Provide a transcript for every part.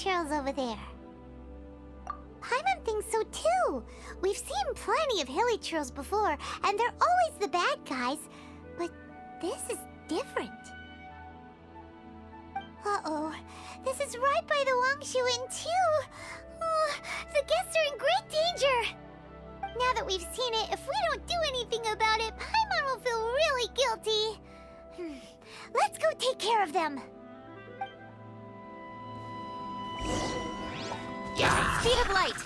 hilichurls over there. Paimon thinks so too. We've seen plenty of hilichurls before, and they're always the bad guys. But this is different. Uh-oh. This is right by the Wangshu Inn too. The guests are in great danger. Now that we've seen it, if we don't do anything about it, Paimon will feel really guilty. Let's go take care of them. Speed of light.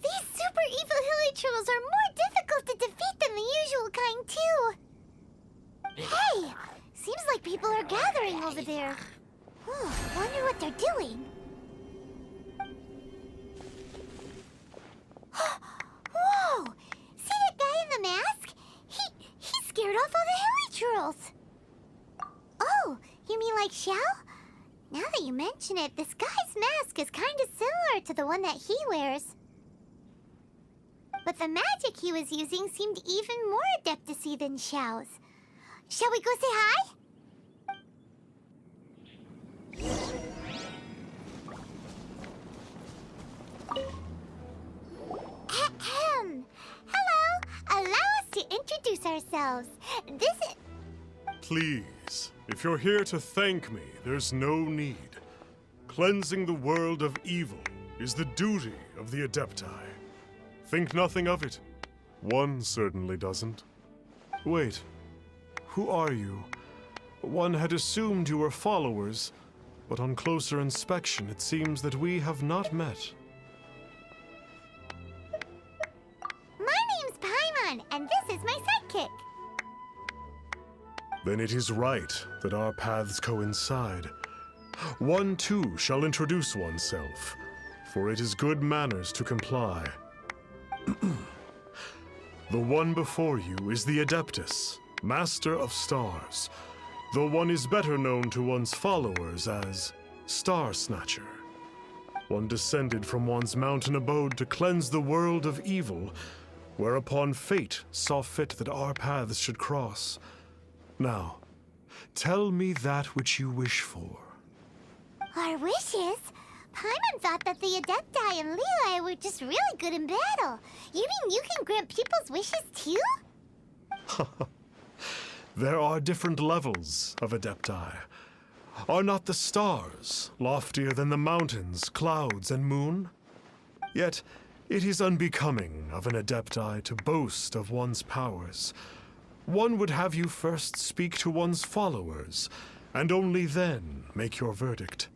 These super evil hilichurls are more difficult to defeat than the usual kind too. Hey! Seems like people are gathering over there. Wonder what they're doing. Whoa! See that guy in the mask? He scared off all the hilichurls. Oh, you mean like Xiao? Now that you mention it, this guy's mask is kind of similar to the one that he wears. But the magic he was using seemed even more adeptacy than Xiao's. Shall we go say hi? Hello! Allow us to introduce ourselves. This is... Please, if you're here to thank me, there's no need. Cleansing the world of evil is the duty of the Adepti. Think nothing of it. One certainly doesn't. Wait, who are you? One had assumed you were followers, but on closer inspection it seems that we have not met. My name's Paimon, and this is my sidekick. Then it is right that our paths coincide. One too shall introduce oneself, for it is good manners to comply. The one before you is the Adeptus, Master of Stars. Though one is better known to one's followers as Star Snatcher. One descended from one's mountain abode to cleanse the world of evil, whereupon fate saw fit that our paths should cross. Now, tell me that which you wish for. Our wishes? Paimon thought that the Adepti and Leela were just really good in battle. You mean you can grant people's wishes too? There are different levels of Adepti. Are not the stars loftier than the mountains, clouds, and moon? Yet, it is unbecoming of an Adepti to boast of one's powers. One would have you first speak to one's followers, and only then make your verdict.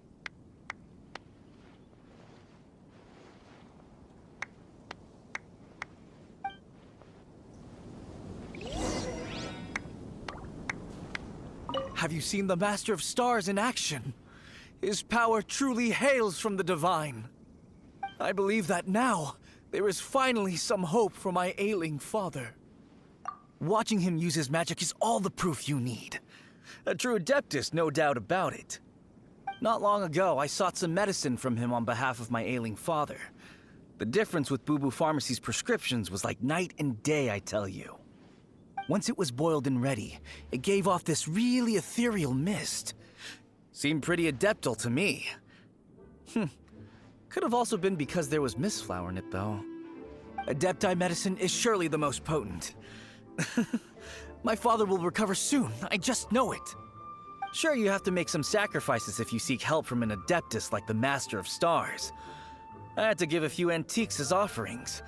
Have you seen the Master of Stars in action? His power truly hails from the divine. I believe that now, there is finally some hope for my ailing father. Watching him use his magic is all the proof you need. A true Adeptus, no doubt about it. Not long ago, I sought some medicine from him on behalf of my ailing father. The difference with Boo Boo Pharmacy's prescriptions was like night and day, I tell you. Once it was boiled and ready, it gave off this really ethereal mist. Seemed pretty adeptal to me. Could have also been because there was mistflower in it, though. Adepti medicine is surely the most potent. My father will recover soon, I just know it. Sure, you have to make some sacrifices if you seek help from an Adeptus like the Master of Stars. I had to give a few antiques as offerings.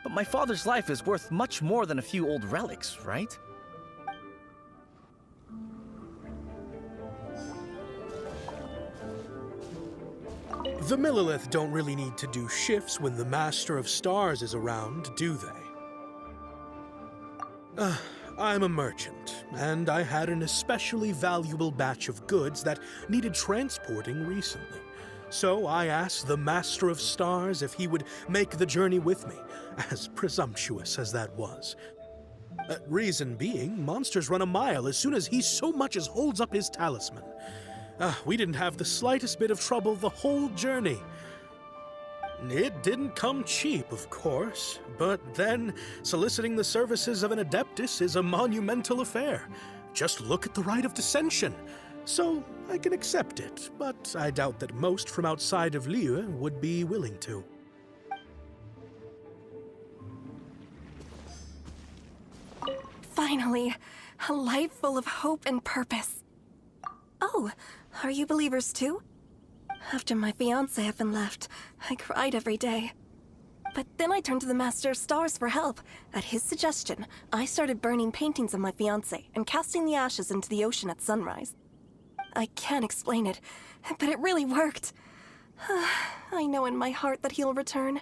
But my father's life is worth much more than a few old relics, right? The Millilith don't really need to do shifts when the Master of Stars is around, do they? I'm a merchant, and I had an especially valuable batch of goods that needed transporting recently. So I asked the Master of Stars if he would make the journey with me, as presumptuous as that was. Reason being, monsters run a mile as soon as he so much as holds up his talisman. We didn't have the slightest bit of trouble the whole journey. It didn't come cheap, of course, but then soliciting the services of an Adeptus is a monumental affair. Just look at the Rite of Dissension. So I can accept it, but I doubt that most from outside of Liyue would be willing to. Finally, a life full of hope and purpose. Oh, are you believers too? After my fiancé had been left, I cried every day. But then I turned to the Master of Stars for help. At his suggestion, I started burning paintings of my fiancé and casting the ashes into the ocean at sunrise. I can't explain it, but it really worked. I know in my heart that he'll return.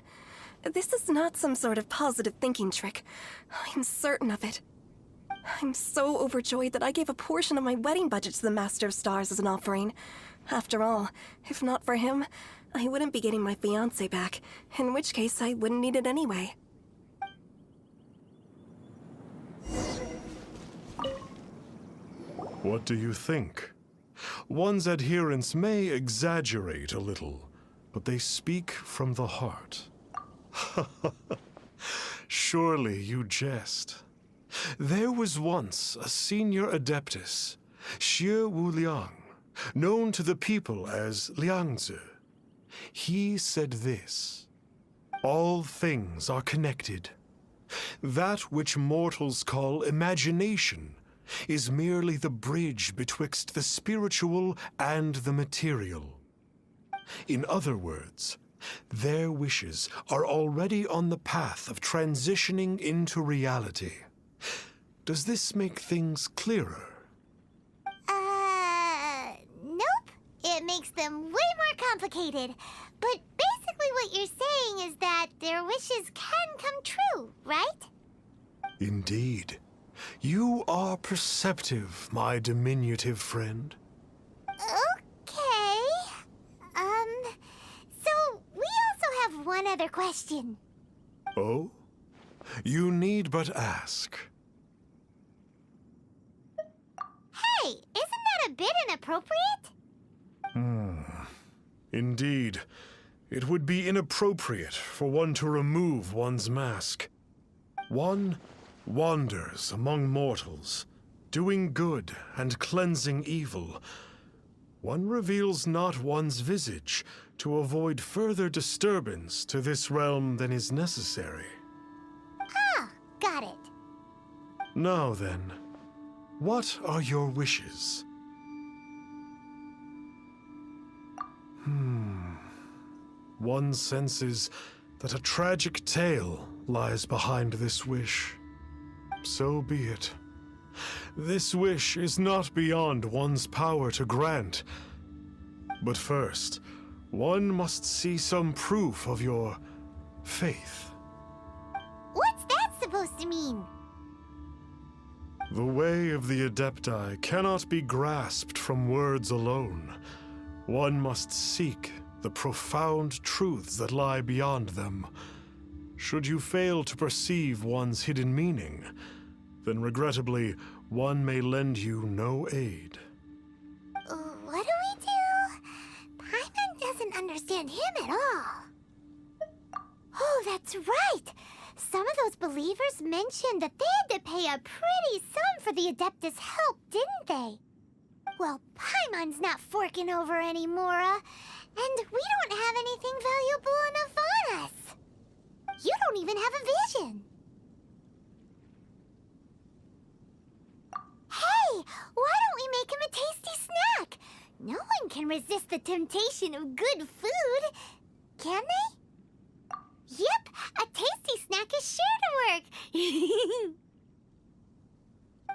This is not some sort of positive thinking trick. I'm certain of it. I'm so overjoyed that I gave a portion of my wedding budget to the Master of Stars as an offering. After all, if not for him, I wouldn't be getting my fiancé back, in which case I wouldn't need it anyway. What do you think? One's adherents may exaggerate a little, but they speak from the heart. Surely you jest. There was once a senior adeptus, Xie Wuliang, known to the people as Liangzi. He said this: all things are connected. That which mortals call imagination is merely the bridge betwixt the spiritual and the material. In other words, their wishes are already on the path of transitioning into reality. Does this make things clearer? Nope. It makes them way more complicated. But basically what you're saying is that their wishes can come true, right? Indeed. You are perceptive, my diminutive friend. Okay. So we also have one other question. Oh? You need but ask. Hey, isn't that a bit inappropriate? Indeed. It would be inappropriate for one to remove one's mask. One wanders among mortals, doing good and cleansing evil. One reveals not one's visage to avoid further disturbance to this realm than is necessary. Ah, got it. Now then, what are your wishes? One senses that a tragic tale lies behind this wish. So be it. This wish is not beyond one's power to grant. But first, one must see some proof of your faith. What's that supposed to mean? The way of the Adepti cannot be grasped from words alone. One must seek the profound truths that lie beyond them. Should you fail to perceive one's hidden meaning, then regrettably, one may lend you no aid. What do we do? Paimon doesn't understand him at all. Oh, that's right! Some of those believers mentioned that they had to pay a pretty sum for the Adeptus' help, didn't they? Well, Paimon's not forking over anymore, and we don't have anything valuable enough on us. You don't even have a vision. Hey, why don't we make him a tasty snack? No one can resist the temptation of good food, can they? Yep, a tasty snack is sure to work.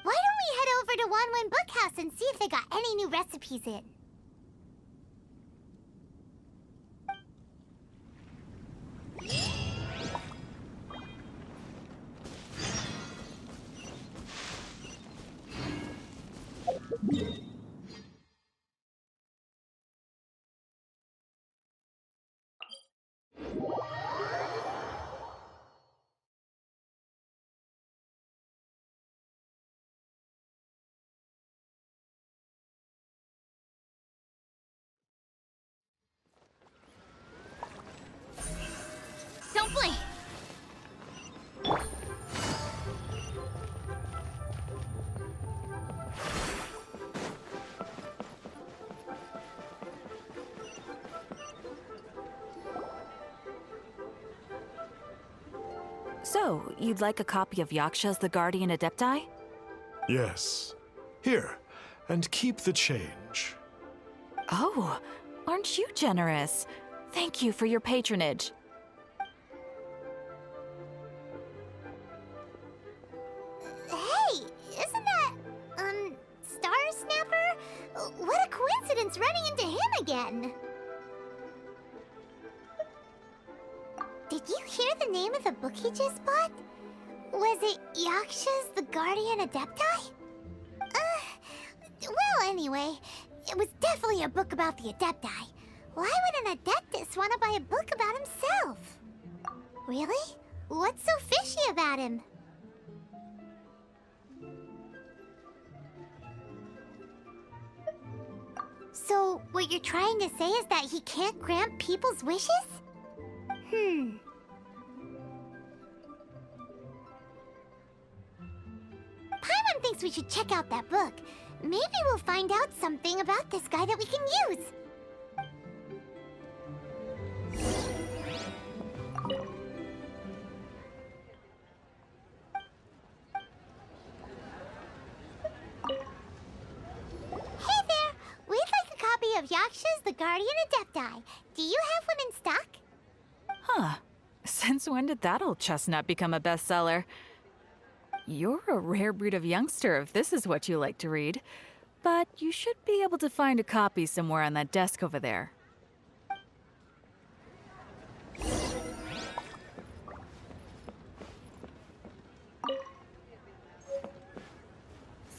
Why don't we head over to Wanwen Bookhouse and see if they got any new recipes in? So, you'd like a copy of Yaksha's The Guardian Adepti? Yes. Here, and keep the change. Oh, aren't you generous? Thank you for your patronage. Hey, isn't that, Star Snapper? What a coincidence running into him again. Did you hear the name of the book he just bought? Was it Yaksha's The Guardian Adepti? Well, anyway, it was definitely a book about the Adepti. Why would an Adeptus want to buy a book about himself? Really? What's so fishy about him? So, what you're trying to say is that he can't grant people's wishes? Paimon thinks we should check out that book. Maybe we'll find out something about this guy that we can use. Hey there! We'd like a copy of Yaksha's The Guardian Adepti. Do you have one in stock? Huh. Since when did that old chestnut become a bestseller? You're a rare breed of youngster if this is what you like to read. But you should be able to find a copy somewhere on that desk over there.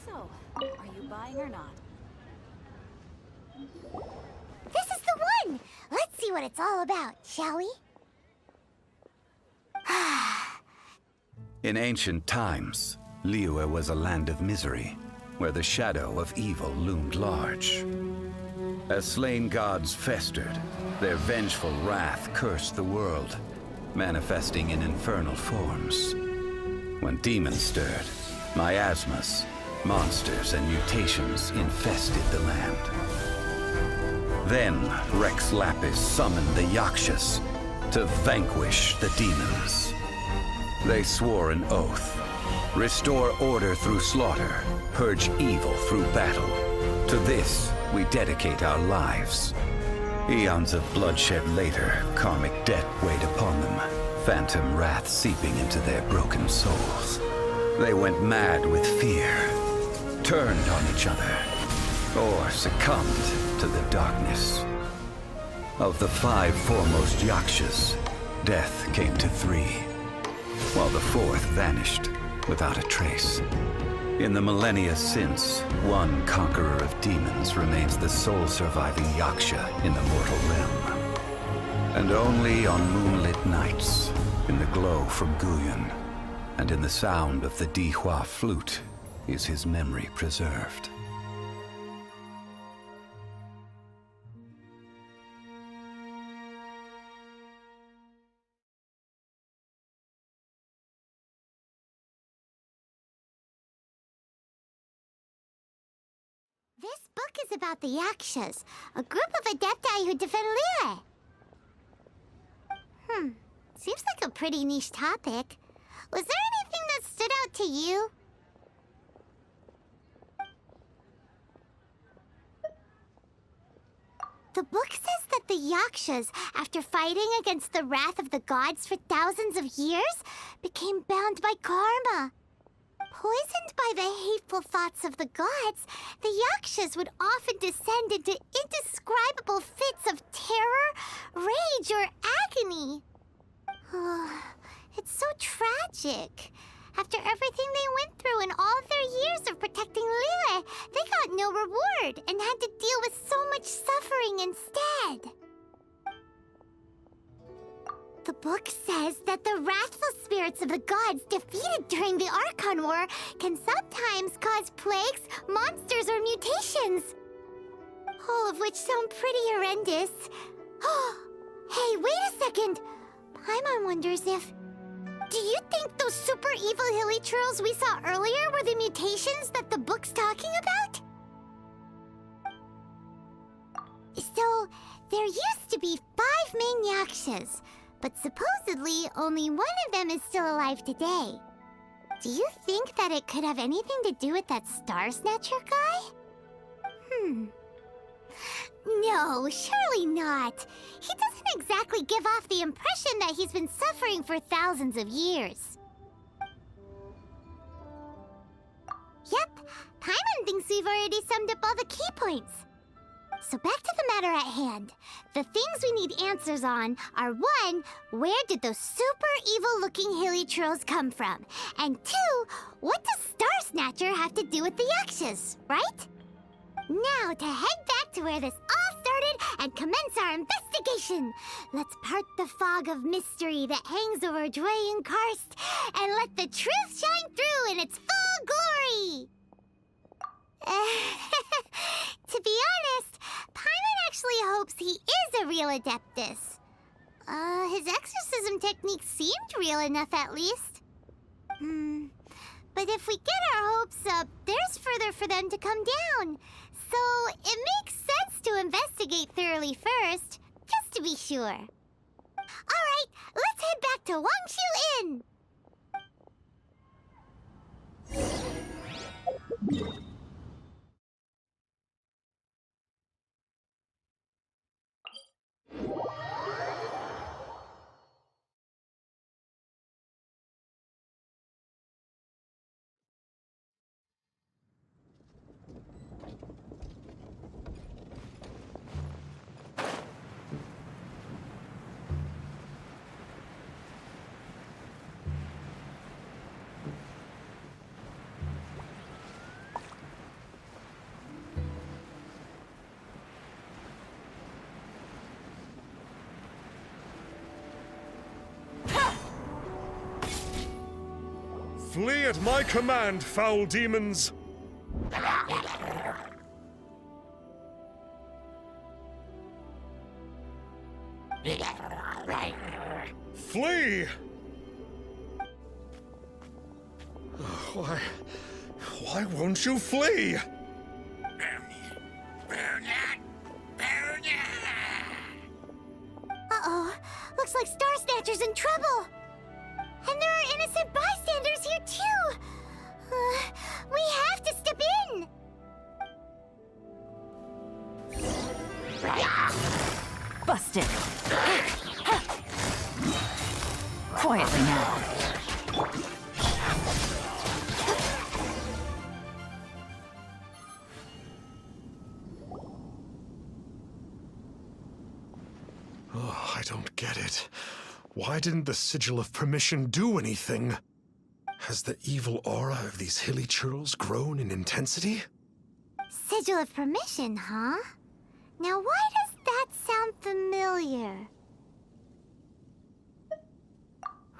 So, are you buying or not? This is the one! Let's see what it's all about, shall we? In ancient times, Liyue was a land of misery, where the shadow of evil loomed large. As slain gods festered, their vengeful wrath cursed the world, manifesting in infernal forms. When demons stirred, miasmas, monsters, and mutations infested the land. Then Rex Lapis summoned the Yakshas to vanquish the demons. They swore an oath: restore order through slaughter, purge evil through battle. To this, we dedicate our lives. Eons of bloodshed later, karmic debt weighed upon them, phantom wrath seeping into their broken souls. They went mad with fear, turned on each other, or succumbed to the darkness. Of the 5 foremost Yakshas, death came to 3, while the 4th vanished without a trace. In the millennia since, one conqueror of demons remains the sole surviving Yaksha in the mortal realm. And only on moonlit nights, in the glow from Guyon, and in the sound of the Dihua flute, is his memory preserved. This book is about the Yakshas, a group of Adepti who defend Liyue. Seems like a pretty niche topic. Was there anything that stood out to you? The book says that the Yakshas, after fighting against the wrath of the gods for thousands of years, became bound by karma. Poisoned by the hateful thoughts of the gods, the Yakshas would often descend into indescribable fits of terror, rage, or agony. It's so tragic. After everything they went through in all of their years of protecting Liyue, they got no reward and had to deal with so much suffering instead. The book says that the wrathful spirits of the gods defeated during the Archon War can sometimes cause plagues, monsters, or mutations. All of which sound pretty horrendous. Hey, wait a second! Paimon wonders if... Do you think those super evil hilly churls we saw earlier were the mutations that the book's talking about? So, there used to be 5 main Yakshas. but supposedly only one of them is still alive today. Do you think that it could have anything to do with that Star Snatcher guy? No, surely not. He doesn't exactly give off the impression that he's been suffering for thousands of years. Yep, Paimon thinks we've already summed up all the key points. So back to the matter at hand. The things we need answers on are 1, where did those super evil-looking hilichurls come from? And 2, what does Star Snatcher have to do with the Yakshas, right? Now to head back to where this all started and commence our investigation. Let's part the fog of mystery that hangs over Dway and Karst and let the truth shine through in its full glory. To be honest, Paimon actually hopes he is a real Adeptus. His exorcism technique seemed real enough at least. But if we get our hopes up, there's further for them to come down. So it makes sense to investigate thoroughly first, just to be sure. Alright, let's head back to Wangshu Inn! Flee at my command, foul demons! Flee! Why won't you flee? Uh-oh, looks like Star Snatcher's in trouble! And there are innocent bystanders here, too! We have to step in! Busted. Quietly now. Oh, I don't get it. Why didn't the Sigil of Permission do anything? Has the evil aura of these hilichurls grown in intensity? Sigil of Permission, huh? Now why does that sound familiar?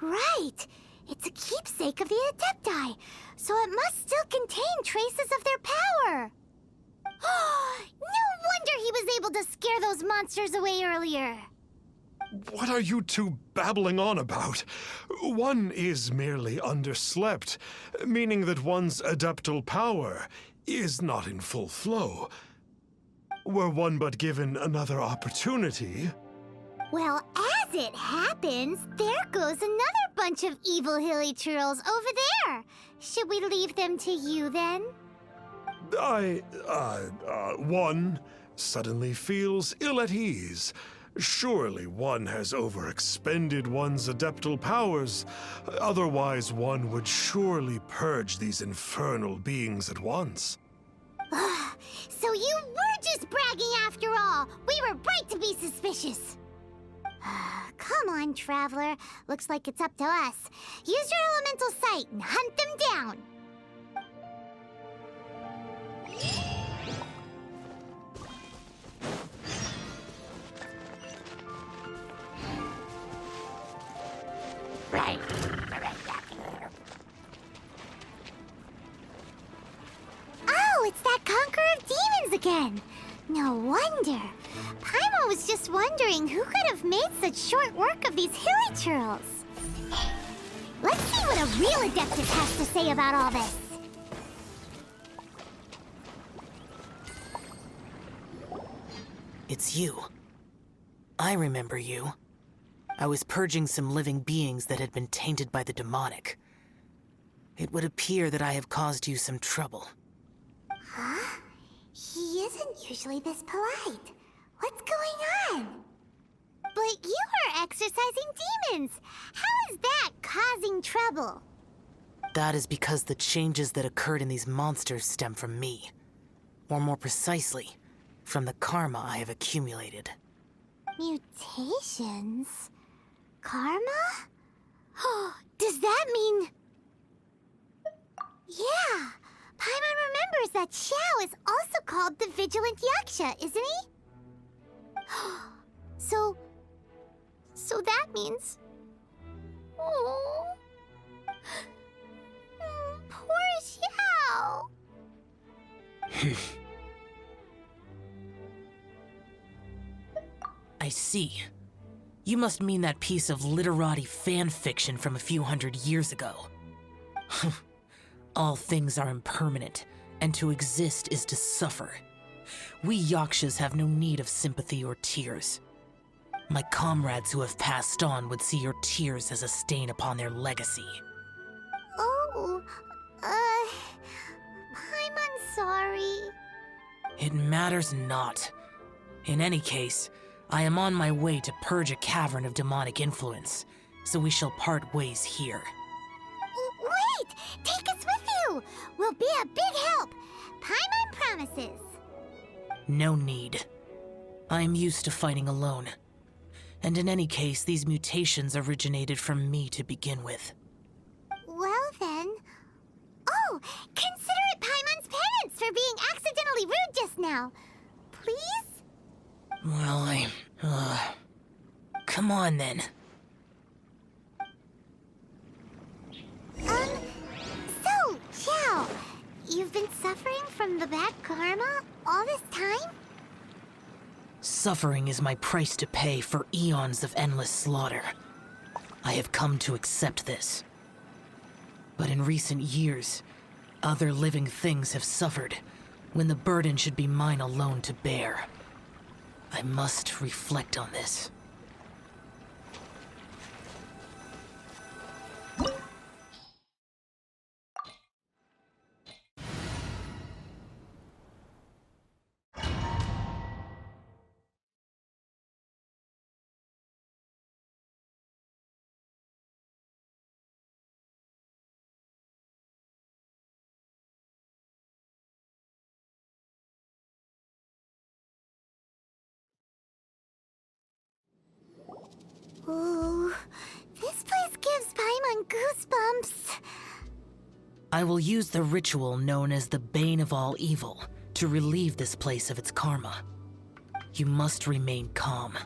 Right! It's a keepsake of the Adepti, so it must still contain traces of their power! No wonder he was able to scare those monsters away earlier! What are you two babbling on about? One is merely underslept, meaning that one's adeptal power is not in full flow. Were one but given another opportunity... Well, as it happens, there goes another bunch of evil hilichurls over there. Should we leave them to you, then? One suddenly feels ill at ease. Surely one has overexpended one's adeptal powers. Otherwise, one would surely purge these infernal beings at once. So you were just bragging after all! We were right to be suspicious! Come on, Traveler. Looks like it's up to us. Use your elemental sight and hunt them down! Oh, it's that Conqueror of Demons again! No wonder. Paimon was just wondering who could have made such short work of these hilichurls. Let's see what a real Adeptus has to say about all this. It's you. I remember you. I was purging some living beings that had been tainted by the demonic. It would appear that I have caused you some trouble. Huh? He isn't usually this polite. What's going on? But you are exorcising demons! How is that causing trouble? That is because the changes that occurred in these monsters stem from me. Or more precisely, from the karma I have accumulated. Mutations? Karma? Does that mean... Yeah! Paimon remembers that Xiao is also called the Vigilant Yaksha, isn't he? So that means... Oh... Poor Xiao! I see. You must mean that piece of literati fan fiction from a few hundred years ago. All things are impermanent, and to exist is to suffer. We Yakshas have no need of sympathy or tears. My comrades who have passed on would see your tears as a stain upon their legacy. Oh, I'm sorry. It matters not. In any case, I am on my way to purge a cavern of demonic influence, so we shall part ways here. Wait! Take us with you! We'll be a big help! Paimon promises! No need. I am used to fighting alone. And in any case, these mutations originated from me to begin with. Well then... Oh! Consider it Paimon's penance for being accidentally rude just now! Please? Well, come on then. So, Xiao, you've been suffering from the bad karma all this time? Suffering is my price to pay for eons of endless slaughter. I have come to accept this. But in recent years, other living things have suffered, when the burden should be mine alone to bear. I must reflect on this. Ooh, this place gives Paimon goosebumps. I will use the ritual known as the Bane of All Evil to relieve this place of its karma. You must remain calm.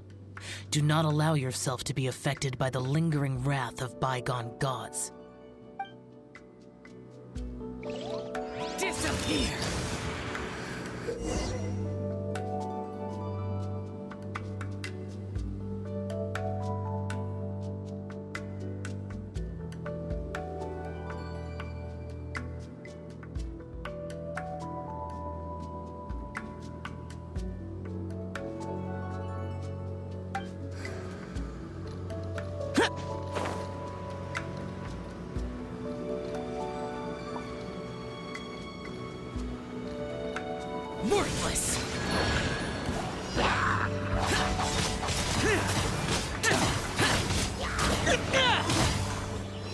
Do not allow yourself to be affected by the lingering wrath of bygone gods. Disappear! Worthless!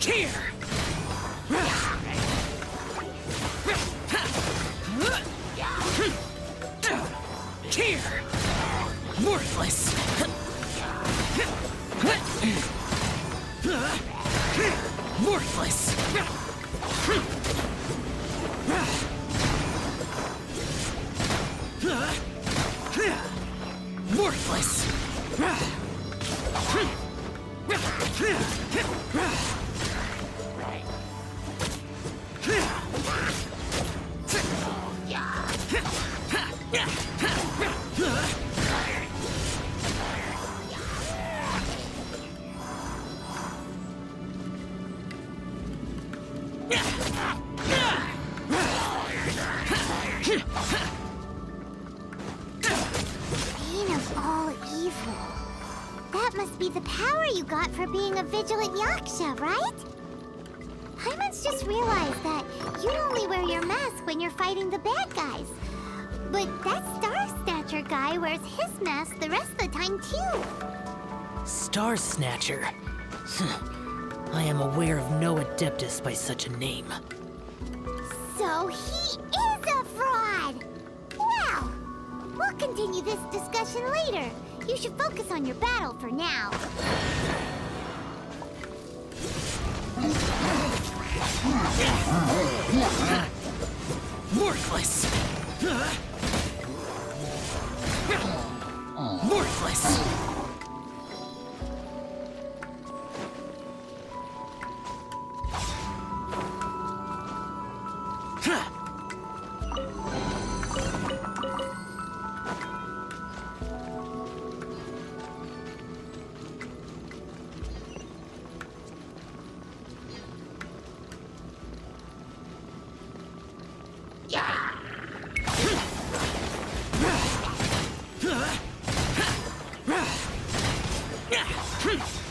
Here! Here! Worthless! Worthless! Worthless! Bane of all evil. That That must be the power you got for being a vigilant Yaksha, right? Paimon's just realized that you only wear your mask when you're fighting the bad guys. But that Star Snatcher guy wears his mask the rest of the time, too. Star Snatcher? I am aware of no Adeptus by such a name. So he is a fraud! Well, we'll continue this discussion later. You should focus on your battle for now. Worthless! Worthless!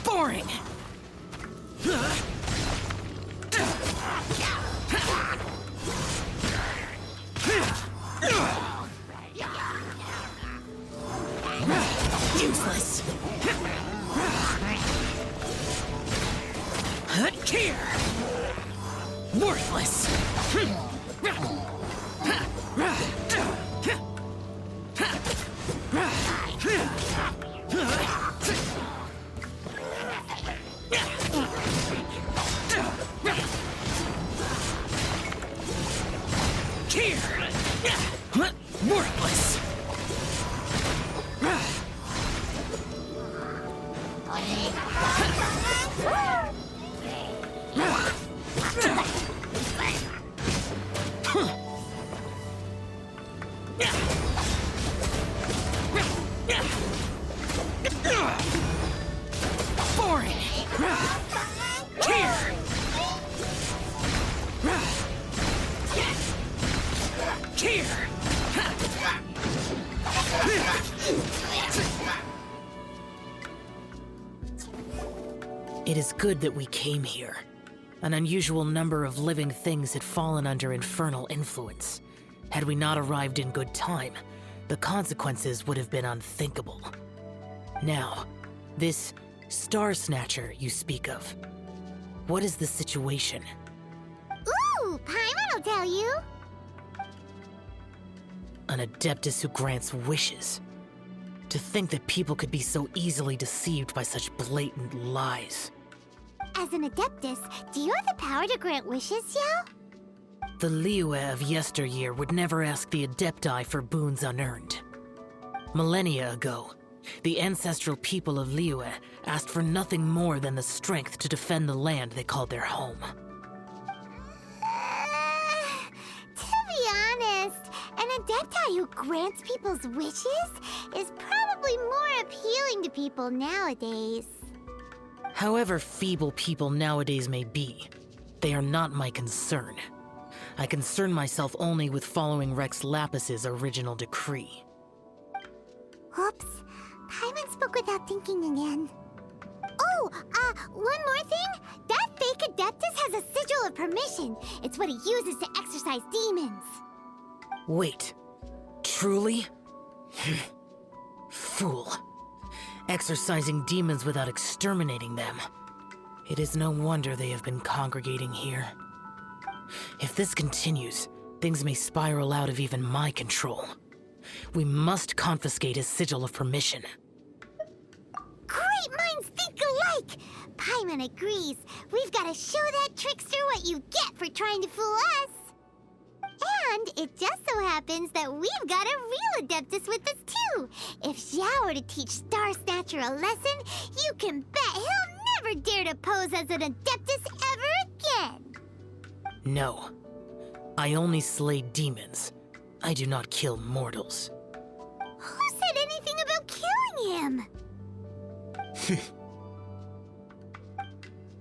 Boring! Useless! Here! Worthless! Here! Worthless! Boring! Here! Here! It is good that we came here. An unusual number of living things had fallen under infernal influence. Had we not arrived in good time, the consequences would have been unthinkable. Now, this Star Snatcher you speak of, what is the situation? Ooh, Paimon will tell you. An Adeptus who grants wishes. To think that people could be so easily deceived by such blatant lies. As an Adeptus, do you have the power to grant wishes, Xiao? The Liyue of yesteryear would never ask the Adepti for boons unearned. Millennia ago, the ancestral people of Liyue asked for nothing more than the strength to defend the land they called their home. To be honest, an Adepti who grants people's wishes is probably more appealing to people nowadays. However feeble people nowadays may be, they are not my concern. I concern myself only with following Rex Lapis's original decree. Oops, Paimon spoke without thinking again. Oh, one more thing. That fake Adeptus has a sigil of permission. It's what he uses to exorcise demons. Wait, truly? Fool. Exorcising demons without exterminating them. It is no wonder they have been congregating here. If this continues, things may spiral out of even my control. We must confiscate his sigil of permission. Great minds think alike! Paimon agrees. We've got to show that trickster what you get for trying to fool us. And it just so happens that we've got a real Adeptus with us too. If Xiao were to teach Star Snatcher a lesson, you can bet he'll never dare to pose as an Adeptus ever again. No. I only slay demons. I do not kill mortals. Who said anything about killing him?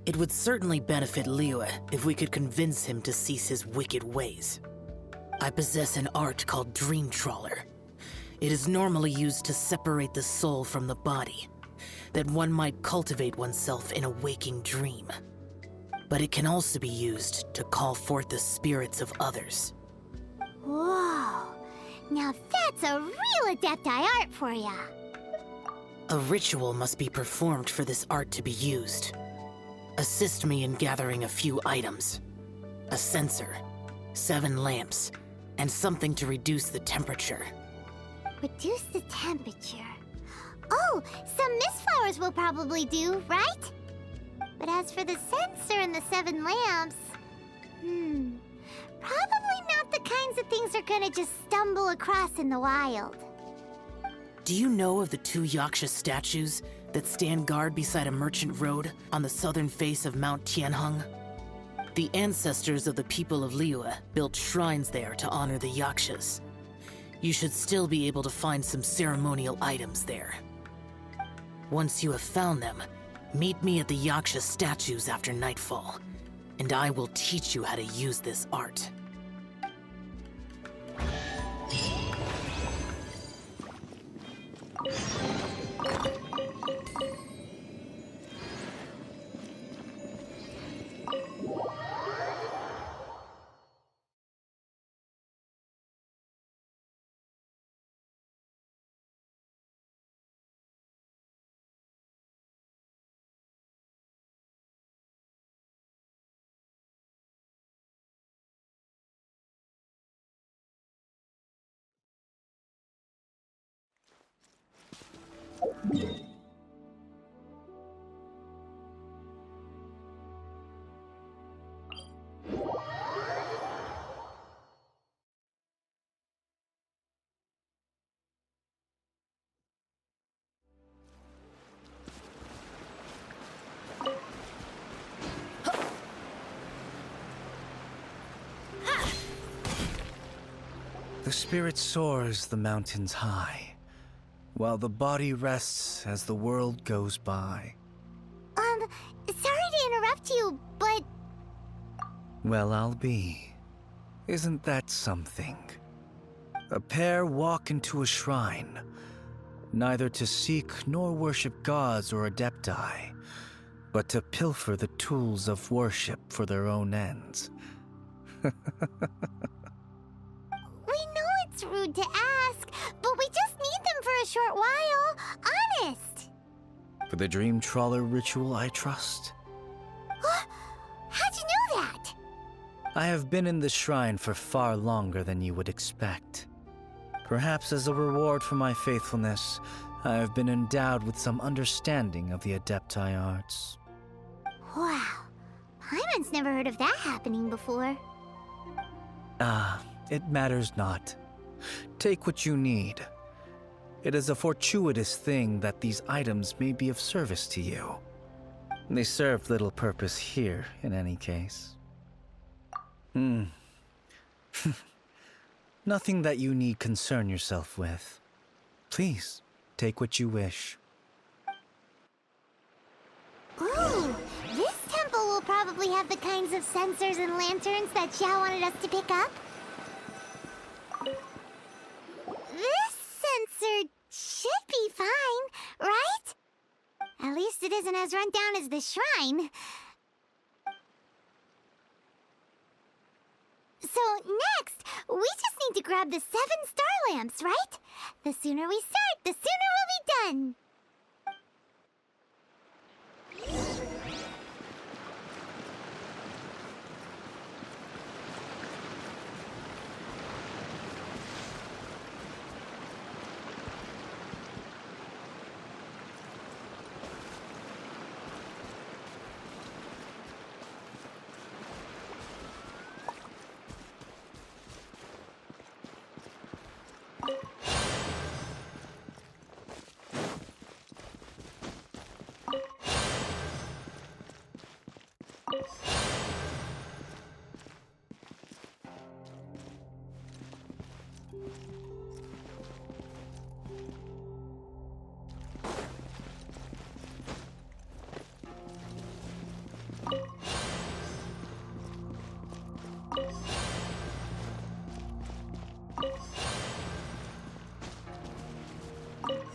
It would certainly benefit Liyue if we could convince him to cease his wicked ways. I possess an art called Dream Trawler. It is normally used to separate the soul from the body. that one might cultivate oneself in a waking dream. But it can also be used to call forth the spirits of others. Whoa. Now that's a real Adepti art for ya. A ritual must be performed for this art to be used. Assist me in gathering a few items. A censer, 7 lamps, and something to reduce the temperature. Reduce the temperature. Oh, some mist flowers will probably do, right? But as for the censer and the 7 lamps... probably not the kinds of things they're gonna just stumble across in the wild. Do you know of the 2 Yaksha statues that stand guard beside a merchant road on the southern face of Mount Tianheng? The ancestors of the people of Liyue built shrines there to honor the Yakshas. You should still be able to find some ceremonial items there. Once you have found them, meet me at the Yaksha statues after nightfall, and I will teach you how to use this art. The spirit soars the mountains high, while the body rests as the world goes by. Sorry to interrupt you, but... Well, I'll be. Isn't that something? A pair walk into a shrine, neither to seek nor worship gods or adepti, but to pilfer the tools of worship for their own ends. We know it's rude to ask, but we just need them for a short while. Honest. For the dream trawler ritual, I trust. How'd you know that? I have been in the shrine for far longer than you would expect. Perhaps as a reward for my faithfulness, I have been endowed with some understanding of the Adepti arts. Wow. Paimon's never heard of that happening before. It matters not. Take what you need. It is a fortuitous thing that these items may be of service to you. They serve little purpose here, in any case. Nothing that you need concern yourself with. Please, take what you wish. Ooh, this temple will probably have the kinds of sensors and lanterns that Xiao wanted us to pick up. This sensor should be fine, right? At least it isn't as run down as the shrine. So next, we just need to grab the 7 star lamps, right? The sooner we start, the sooner we'll be done.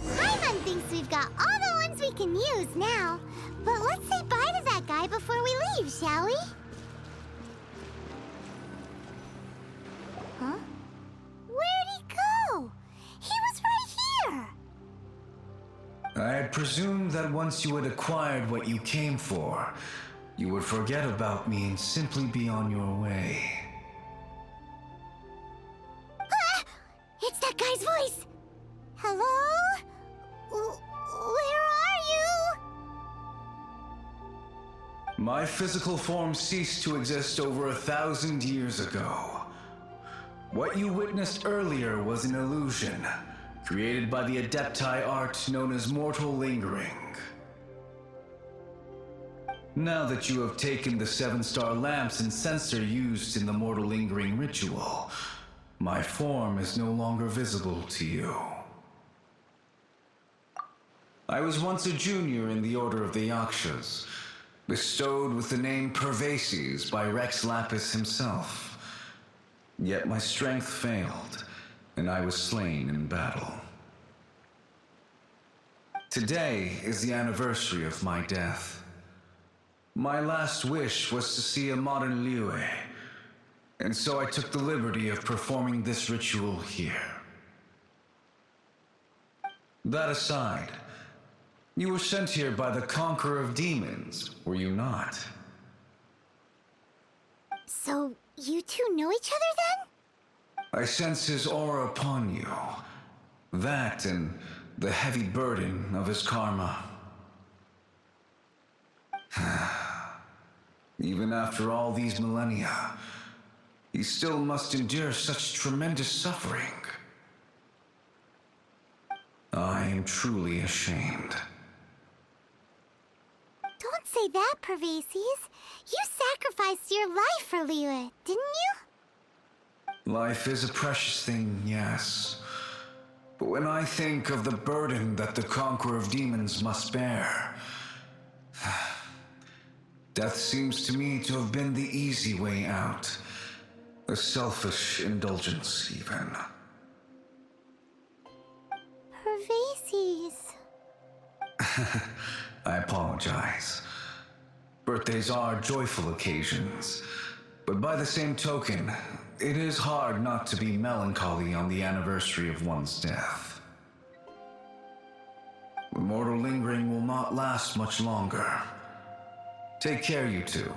Paimon thinks we've got all the ones we can use now. But let's say bye to that guy before we leave, shall we? Huh? Where'd he go? He was right here! I had presumed that once you had acquired what you came for, you would forget about me and simply be on your way. Ah! It's that guy's voice! Hello? Where are you? My physical form ceased to exist over 1,000 years ago. What you witnessed earlier was an illusion, created by the Adepti art known as mortal lingering. Now that you have taken the 7-star lamps and censer used in the mortal lingering ritual, my form is no longer visible to you. I was once a junior in the Order of the Yakshas, bestowed with the name Pervases by Rex Lapis himself. Yet my strength failed, and I was slain in battle. Today is the anniversary of my death. My last wish was to see a modern Liyue, and so I took the liberty of performing this ritual here. That aside, you were sent here by the Conqueror of Demons, were you not? So, you two know each other then? I sense his aura upon you. That and the heavy burden of his karma. Even after all these millennia, he still must endure such tremendous suffering. I am truly ashamed. Don't say that, Pervases. You sacrificed your life for Liyue, didn't you? Life is a precious thing, yes. But when I think of the burden that the Conqueror of Demons must bear, death seems to me to have been the easy way out. A selfish indulgence, even. Pervases. I apologize. Birthdays are joyful occasions, but by the same token, it is hard not to be melancholy on the anniversary of one's death. The mortal lingering will not last much longer. Take care, you two,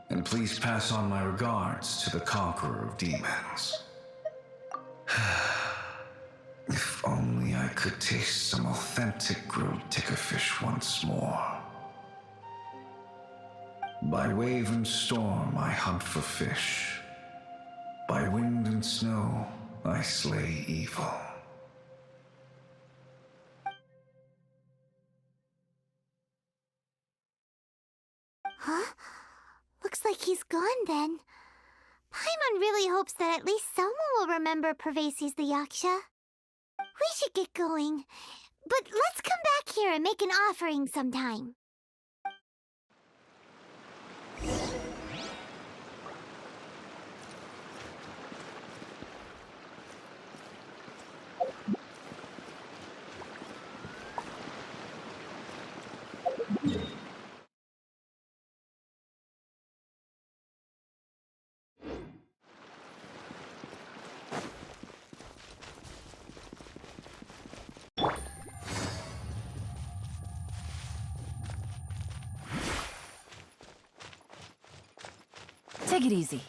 and please pass on my regards to the Conqueror of Demons. If only I could taste some authentic grilled tickerfish once more. By wave and storm I hunt for fish. By wind and snow I slay evil. Huh? Looks like he's gone then. Paimon really hopes that at least someone will remember Pervases the Yaksha. We should get going. But let's come back here and make an offering sometime. Take it easy.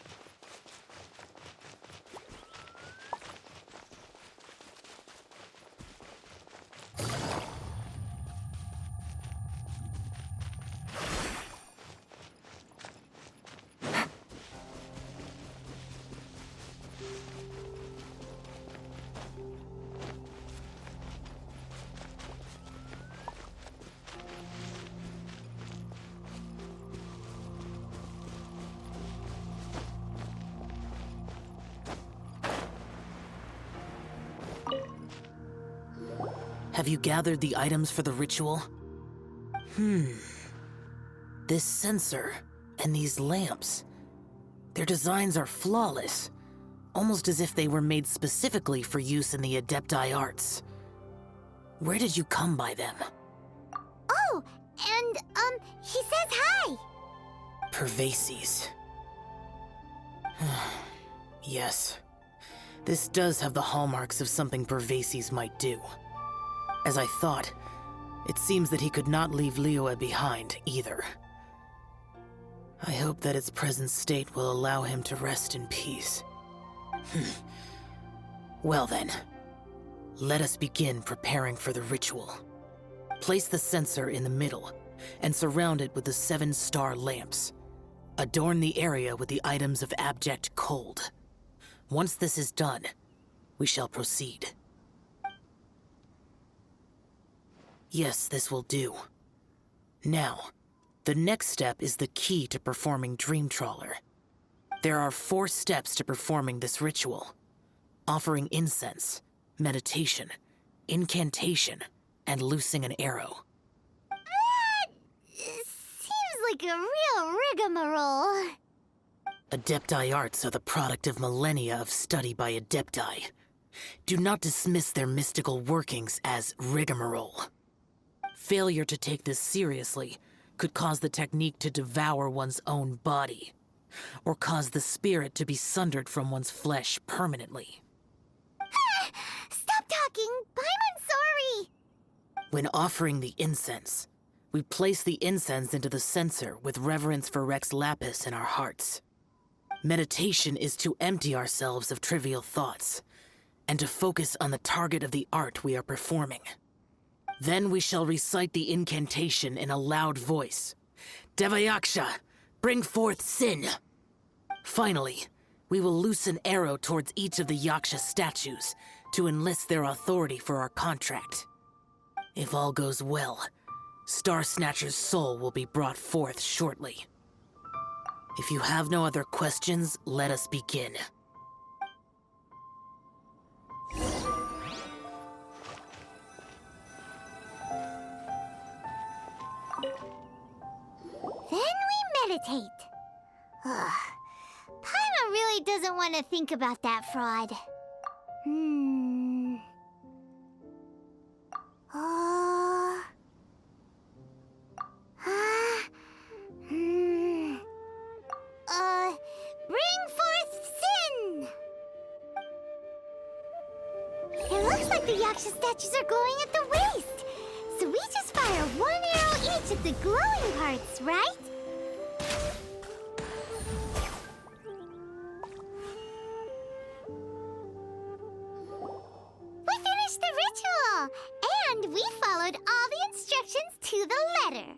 Have you gathered the items for the ritual? This censer and these lamps. Their designs are flawless, almost as if they were made specifically for use in the Adepti arts. Where did you come by them? And, he says hi. Pervases. Yes. This does have the hallmarks of something Pervases might do. As I thought, it seems that he could not leave Liyue behind, either. I hope that its present state will allow him to rest in peace. Well then, let us begin preparing for the ritual. Place the censer in the middle, and surround it with the 7-star lamps. Adorn the area with the items of abject cold. Once this is done, we shall proceed. Yes, this will do. Now, the next step is the key to performing Dream Trawler. There are 4 steps to performing this ritual: offering incense, meditation, incantation, and loosing an arrow. Seems like a real rigmarole. Adepti arts are the product of millennia of study by Adepti. Do not dismiss their mystical workings as rigmarole. Failure to take this seriously could cause the technique to devour one's own body, or cause the spirit to be sundered from one's flesh permanently. Stop talking! Paimon's sorry! When offering the incense, we place the incense into the censer with reverence for Rex Lapis in our hearts. Meditation is to empty ourselves of trivial thoughts, and to focus on the target of the art we are performing. Then we shall recite the incantation in a loud voice. Devayaksha, bring forth sin! Finally, we will loose an arrow towards each of the Yaksha statues to enlist their authority for our contract. If all goes well, Star Snatcher's soul will be brought forth shortly. If you have no other questions, let us begin. Then we meditate. Ugh. Paimon really doesn't want to think about that fraud. Bring forth sin! It looks like the Yaksha statues are glowing at the waist. So we just fire 1 arrow each at the glowing parts, right? We finished the ritual! And we followed all the instructions to the letter.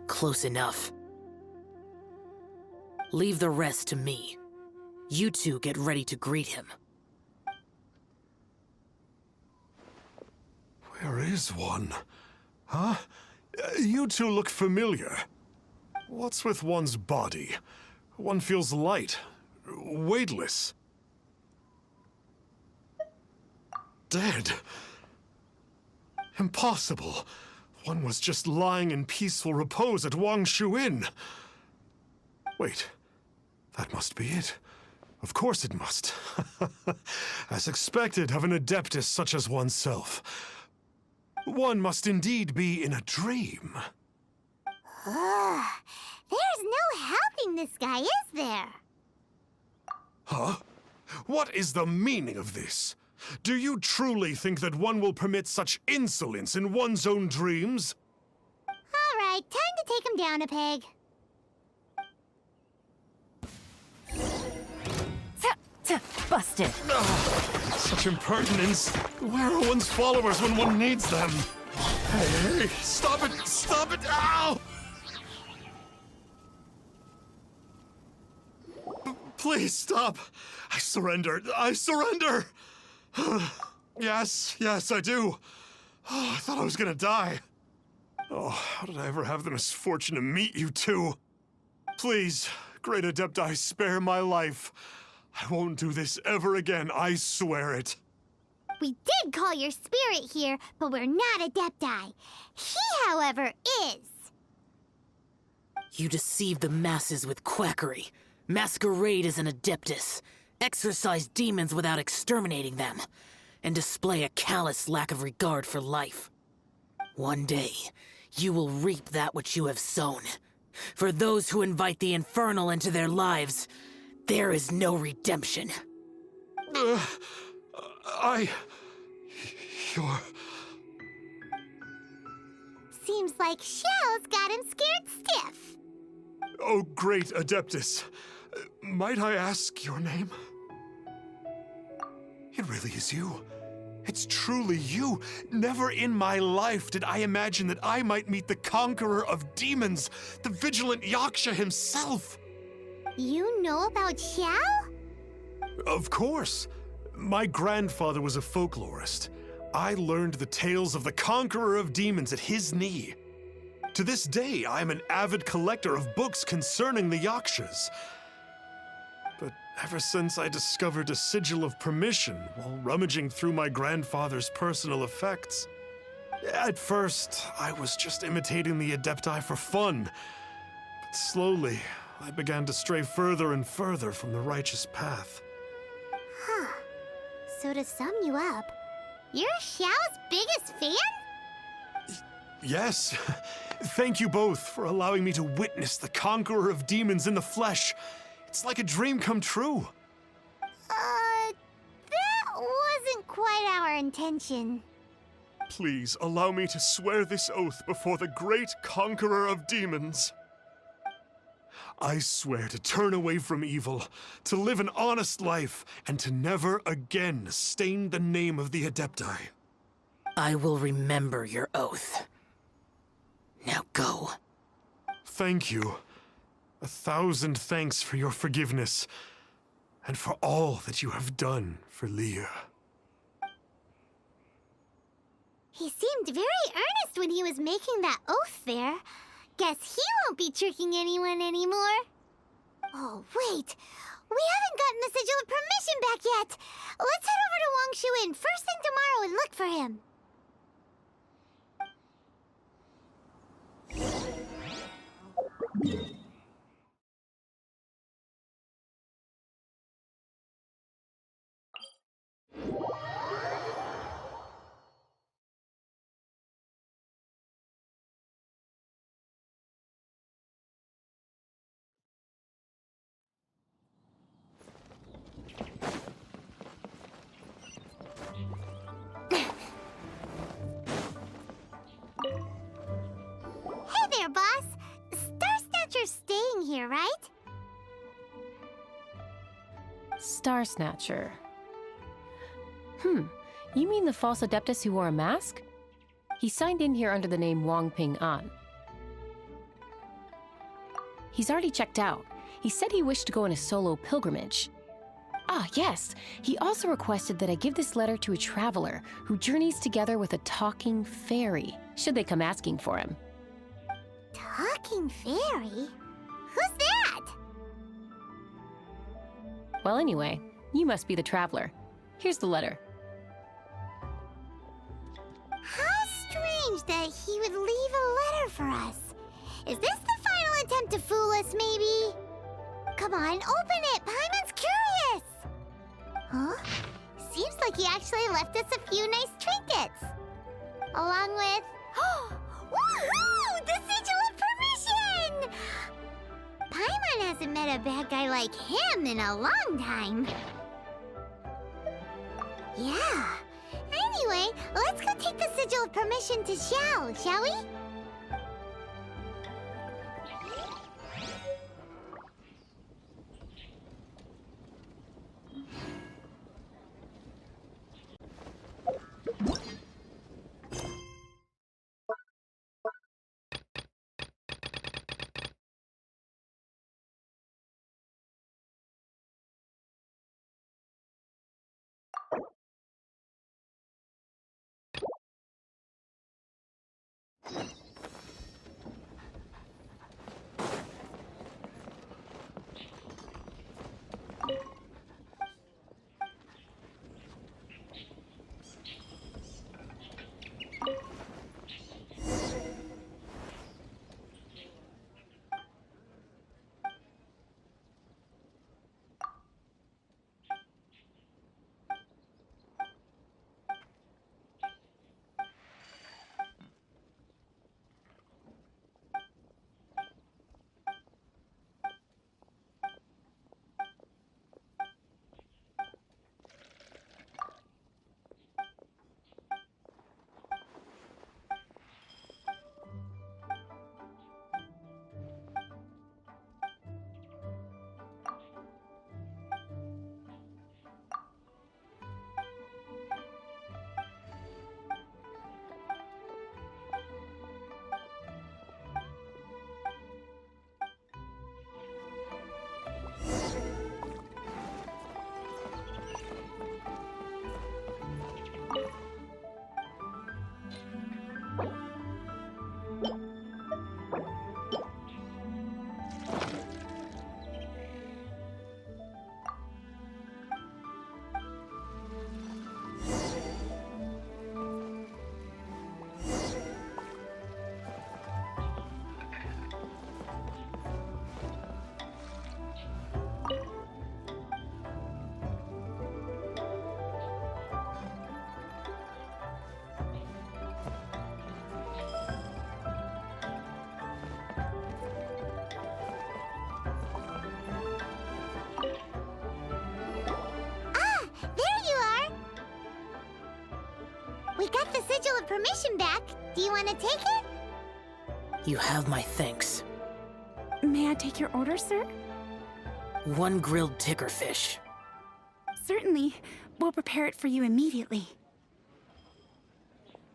Close enough. Leave the rest to me. You two get ready to greet him. Where is one? Huh? You two look familiar. What's with one's body? One feels light, weightless. Dead. Impossible. One was just lying in peaceful repose at Wangshu Inn. Wait, that must be it. Of course it must. As expected of an adeptus such as oneself. One must indeed be in a dream. There's no helping this guy, is there? Huh? What is the meaning of this? Do you truly think that one will permit such insolence in one's own dreams? All right, time to take him down a peg. Busted. Such impertinence. Where are one's followers when one needs them? Hey, stop it! Stop it! Ow! Please stop! I surrender! I surrender! Yes, I do. I thought I was gonna die. Oh, how did I ever have the misfortune to meet you two? Please, Great Adepti, spare my life. I won't do this ever again, I swear it. We did call your spirit here, but we're not Adepti. He, however, is. You deceive the masses with quackery, masquerade as an adeptus, exorcise demons without exterminating them, and display a callous lack of regard for life. One day, you will reap that which you have sown. For those who invite the infernal into their lives, there is no redemption. You're... Seems like Xiao's got him scared stiff. Oh, great Adeptus. Might I ask your name? It really is you. It's truly you. Never in my life did I imagine that I might meet the conqueror of demons, the vigilant Yaksha himself. You know about Xiao? Of course. My grandfather was a folklorist. I learned the tales of the conqueror of demons at his knee. To this day, I am an avid collector of books concerning the Yakshas. But ever since I discovered a sigil of permission while rummaging through my grandfather's personal effects, at first, I was just imitating the Adepti for fun. But slowly, I began to stray further and further from the righteous path. Huh. So to sum you up, you're Xiao's biggest fan? Yes. Thank you both for allowing me to witness the conqueror of demons in the flesh. It's like a dream come true. That wasn't quite our intention. Please allow me to swear this oath before the great conqueror of demons. I swear to turn away from evil, to live an honest life, and to never again stain the name of the Adepti. I will remember your oath. Now go. Thank you. 1,000 thanks for your forgiveness, and for all that you have done for Leah. He seemed very earnest when he was making that oath there. Guess he won't be tricking anyone anymore. Oh, wait. We haven't gotten the sigil of permission back yet. Let's head over to Wangshu Inn first thing tomorrow and look for him. Hey there, boss. Star Snatcher's staying here, right? Star Snatcher. You mean the false Adeptus who wore a mask? He signed in here under the name Wang Ping An. He's already checked out. He said he wished to go on a solo pilgrimage. Ah, yes. He also requested that I give this letter to a traveler who journeys together with a talking fairy, should they come asking for him. Talking fairy? Who's that? Well, anyway, you must be the traveler. Here's the letter. How strange that he would leave a letter for us. Is this the final attempt to fool us, maybe? Come on, open it! Paimon's curious! Huh? Seems like he actually left us a few nice trinkets. Along with... Woohoo! The sigil of permission! Paimon hasn't met a bad guy like him in a long time. Yeah. Anyway, let's go take the sigil of permission to Xiao, shall we? got the sigil of permission back. Do you want to take it? You have my thanks. May I take your order, sir? 1 grilled tickerfish. Certainly. We'll prepare it for you immediately.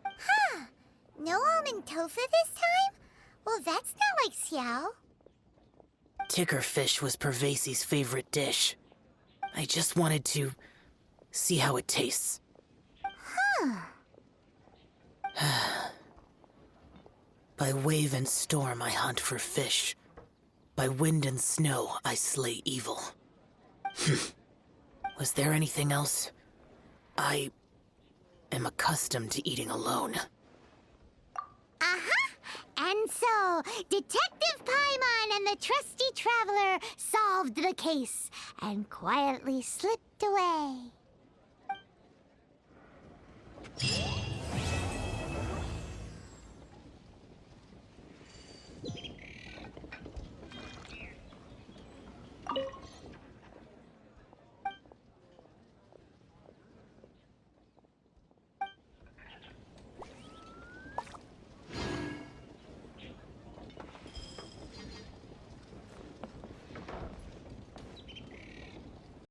Huh. No almond tofu this time? Well, that's not like Xiao. Tickerfish was Pervasi's favorite dish. I just wanted to see how it tastes. Huh. By wave and storm I hunt for fish. By wind and snow I slay evil. Was there anything else? I am accustomed to eating alone. Uh-huh. And so, Detective Paimon and the trusty traveler solved the case and quietly slipped away.